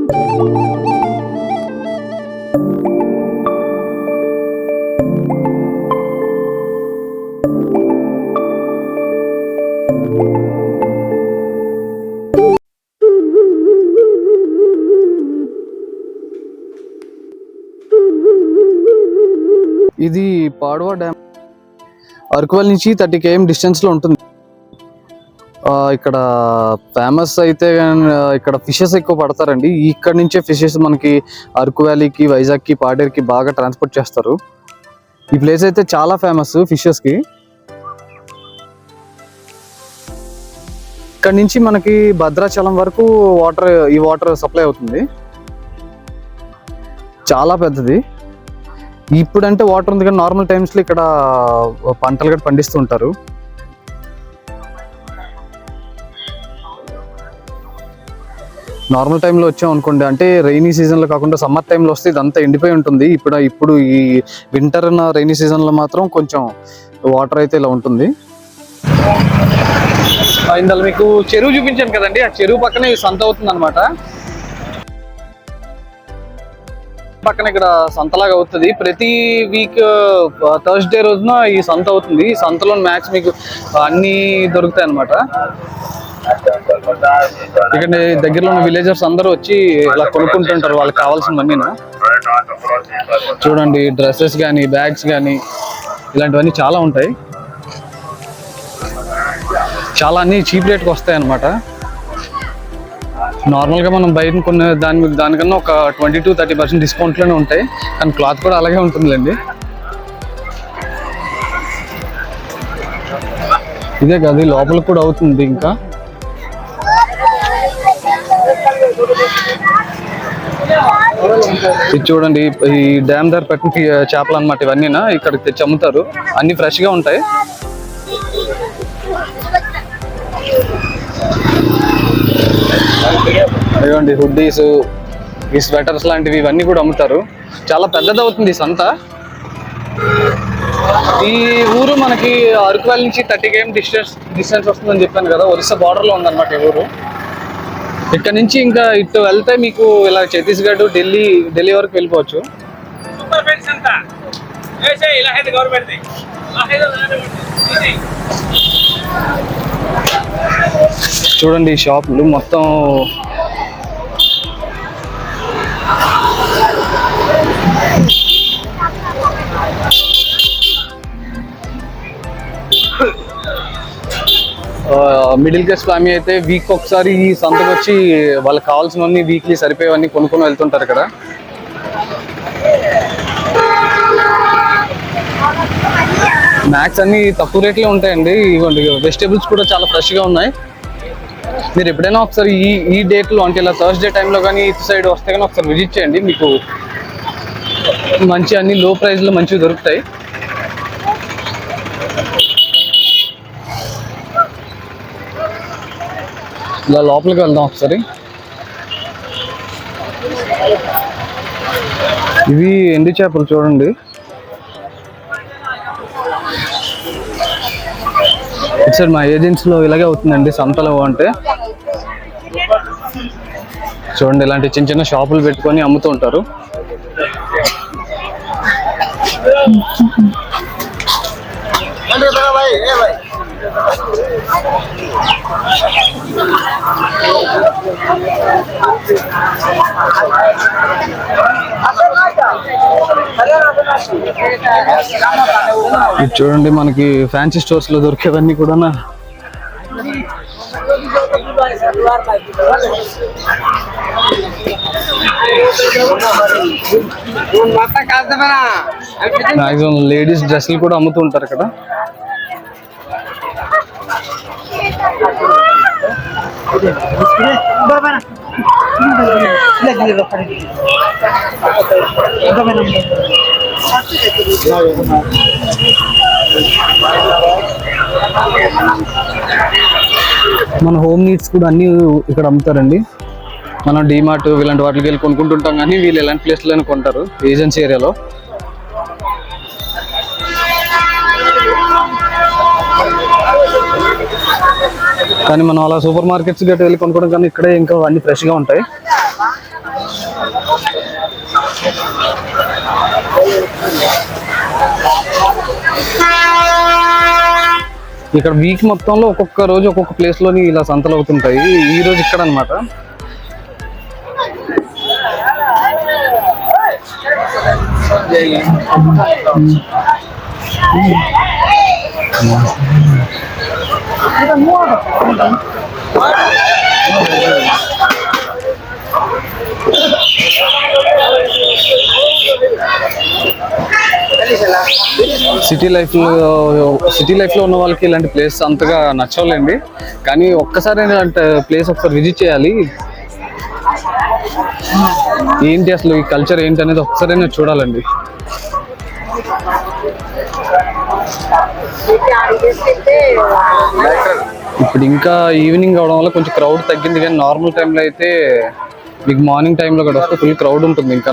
ఇది పాడవా డ్యామ్ అరకువల్ నుంచి 30 km distance లో ఉంటుంది. ఇక్కడ ఫేమస్ అయితే ఇక్కడ ఫిషెస్ ఎక్కువ పడతారండి. ఇక్కడ నుంచే ఫిషెస్ మనకి అరకు వ్యాలీకి, వైజాగ్కి, పాడేరుకి బాగా ట్రాన్స్పోర్ట్ చేస్తారు. ఈ ప్లేస్ అయితే చాలా ఫేమస్ ఫిషెస్ కి. ఇక్కడ నుంచి మనకి భద్రాచలం వరకు ఈ వాటర్ సప్లై అవుతుంది. చాలా పెద్దది. ఇప్పుడంటే వాటర్ ఉంది కానీ నార్మల్ టైమ్స్లో ఇక్కడ పంటలు కూడా పండిస్తూ ఉంటారు. నార్మల్ టైంలో వచ్చాం అనుకోండి, అంటే రైనీ సీజన్లో కాకుండా సమ్మర్ టైంలో వస్తే ఇదంతా ఎండిపోయి ఉంటుంది. ఇప్పుడు ఈ వింటర్ రైనీ సీజన్లో మాత్రం కొంచెం వాటర్ అయితే ఇలా ఉంటుంది. ఇందులో మీకు చెరువు చూపించాను కదండి, ఆ చెరువు పక్కనే సంత అవుతుంది అనమాట. పక్కన ఇక్కడ సంతలాగా అవుతుంది. ప్రతి వీక్ థర్స్డే రోజున ఈ సంత అవుతుంది. ఈ సంతలో మ్యాక్స్ మీకు అన్ని దొరుకుతాయి అనమాట. ఇక్కడ దగ్గరలో ఉన్న విలేజర్స్ అందరూ వచ్చి ఇలా కొనుక్కుంటుంటారు వాళ్ళకి కావాల్సినవన్నీ. చూడండి, డ్రెస్సెస్ కానీ, బ్యాగ్స్ కానీ ఇలాంటివన్నీ చాలా ఉంటాయి. చాలా అన్ని చీప్ రేట్కి వస్తాయి అన్నమాట. నార్మల్గా మనం బయట కొనే దానికన్నా ఒక 20 to 30% డిస్కౌంట్లోనే ఉంటాయి. కానీ క్లాత్ కూడా అలాగే ఉంటుందిలేండి. ఇదే కాదు, లోపలికి కూడా అవుతుంది. ఇంకా ఇది చూడండి, ఈ డ్యామ్ దగ్గర పెట్టిన చేపలు అన్నమాట. ఇవన్నీ ఇక్కడికి తెచ్చి అమ్ముతారు. అన్ని ఫ్రెష్గా ఉంటాయి. ఇదిగోండి హుడ్డీస్, ఈ స్వెటర్స్ లాంటివి ఇవన్నీ కూడా అమ్ముతారు. చాలా పెద్దది అవుతుంది ఈ సంత. ఈ ఊరు మనకి అరకువల్ నుంచి 30 km డిస్టెన్స్ వస్తుందని చెప్పాను కదా. ఒరిస్సా బార్డర్ లో ఉందన్నమాట ఈ ఊరు. ఇక్కడ నుంచి ఇంకా ఇటు వెళ్తే మీకు ఇలా ఛత్తీస్గఢ్, ఢిల్లీ వరకు వెళ్ళిపోవచ్చు. చూడండి ఈ షాపులు మొత్తం మిడిల్ క్లాస్ ఫ్యామిలీ అయితే వీక్ ఒకసారి ఈ సంతకు వచ్చి వాళ్ళకి కావాల్సినవన్నీ వీక్లీ సరిపోయేవన్నీ కొనుక్కొని వెళ్తుంటారు ఇక్కడ. మ్యాక్స్ అన్ని తక్కువ రేట్లో ఉంటాయండి. ఇవ్వండి, వెజిటేబుల్స్ కూడా చాలా ఫ్రెష్గా ఉన్నాయి. మీరు ఎప్పుడైనా ఒకసారి ఈ డేట్లో, అంటే ఇలా థర్స్డే టైంలో కానీ ఇటు సైడ్ వస్తే కానీ ఒకసారి విజిట్ చేయండి. మీకు మంచి అన్ని లో ప్రైస్లో మంచివి దొరుకుతాయి. ఇలా లోపలికి వెళ్దాం ఒకసారి. ఇవి ఎండు చేపలు చూడండి. ఇటు మా ఏజెన్సీలో ఇలాగే అవుతుందండి సంతలో. అంటే చూడండి, ఇలాంటి చిన్న చిన్న షాపులు పెట్టుకొని అమ్ముతూ ఉంటారు. ఇది చూడండి, మనకి ఫ్యాన్సీ స్టోర్స్ లో దొరికేవన్నీ కూడా మాక్సిమం లేడీస్ డ్రెస్సులు కూడా అమ్ముతూ ఉంటారు ఇక్కడ. మన హోమ్ నీడ్స్ కూడా అన్ని ఇక్కడ అమ్ముతారండి. మనం డీమార్ట్ ఇలాంటి వాటికి వెళ్ళి కొనుక్కుంటుంటాం, కానీ వీళ్ళు ఎలాంటి ప్లేస్లోనే కొంటారు ఏజెన్సీ ఏరియాలో. కానీ మనం అలా సూపర్ మార్కెట్స్ గట్టి వెళ్ళి కొనుక్కోవడం కానీ ఇక్కడే ఇంకా అన్ని ఫ్రెష్గా ఉంటాయి. ఇక్కడ వీక్ మొత్తంలో ఒక్కొక్క రోజు ఒక్కొక్క ప్లేస్ లోని ఇలా సంతలు అవుతుంటాయి. ఈ రోజు ఇక్కడ అన్నమాట. సిటీ లైఫ్ లో ఉన్న వాళ్ళకి ఇలాంటి ప్లేస్ అంతగా నచ్చవులేండి. కానీ ఒక్కసారి అంటే ప్లేస్ ఒకసారి విజిట్ చేయాలి. ఏంటి అసలు ఈ కల్చర్ ఏంటి అనేది ఒకసారైనా చూడాలండి. ఇప్పుడు ఇంకా ఈవినింగ్ అవడం వల్ల కొంచెం క్రౌడ్ తగ్గింది. కానీ నార్మల్ టైంలో అయితే మీకు మార్నింగ్ టైంలో కూడా వస్తే ఫుల్ క్రౌడ్ ఉంటుంది. ఇంకా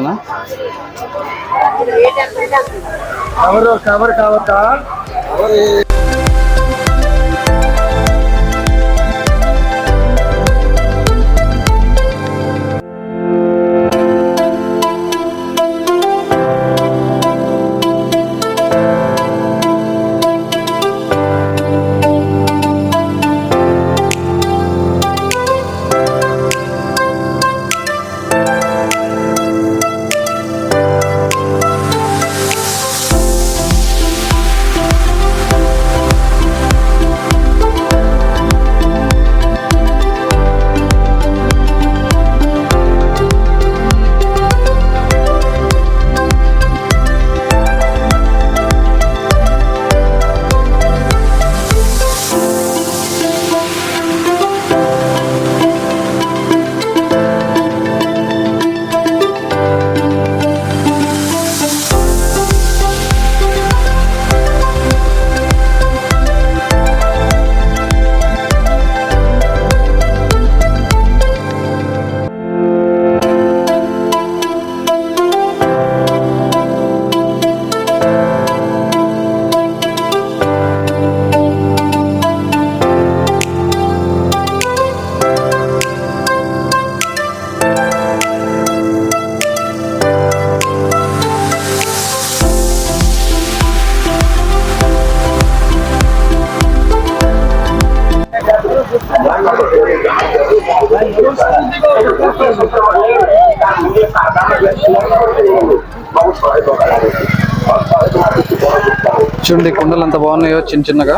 చూడండి కుండలు ఎంత బాగున్నాయో చిన్న చిన్నగా.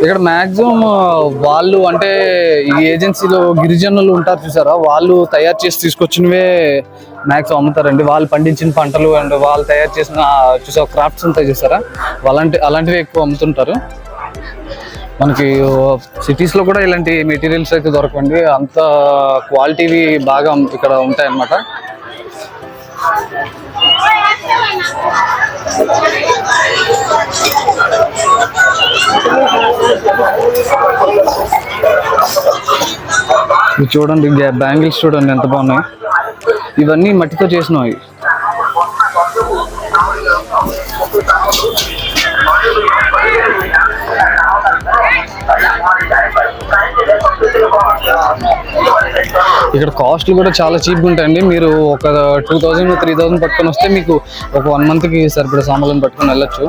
ఇక్కడ మాక్సిమం వాళ్ళు అంటే ఈ ఏజెన్సీలో గిరిజనులు ఉంటారు చూసారా, వాళ్ళు తయారు చేసి తీసుకొచ్చినవే మాక్సిమం అమ్ముతారండి. వాళ్ళు పండించిన పంటలు అండ్ వాళ్ళు తయారు చేసిన చూసా క్రాఫ్ట్స్ ఉంటాయి చూసారా, అలాంటివి ఎక్కువ అమ్ముతుంటారు. మనకి సిటీస్ లో కూడా ఇలాంటి మెటీరియల్స్ అయితే దొరకండి. అంత క్వాలిటీవి బాగా ఇక్కడ ఉంటాయి అన్నమాట. ఇది చూడండి, బ్యాంగిల్స్ చూడండి ఎంత బాగున్నాయి. ఇవన్నీ మట్టితో చేసినవి. ఇక్కడ కాస్ట్లు కూడా చాలా చీప్గా ఉంటాయండి. మీరు ఒక 2000 3000 పట్టుకొని వస్తే మీకు ఒక 1 month కి సరిపడే సామాన్లను పట్టుకొని వెళ్ళొచ్చు.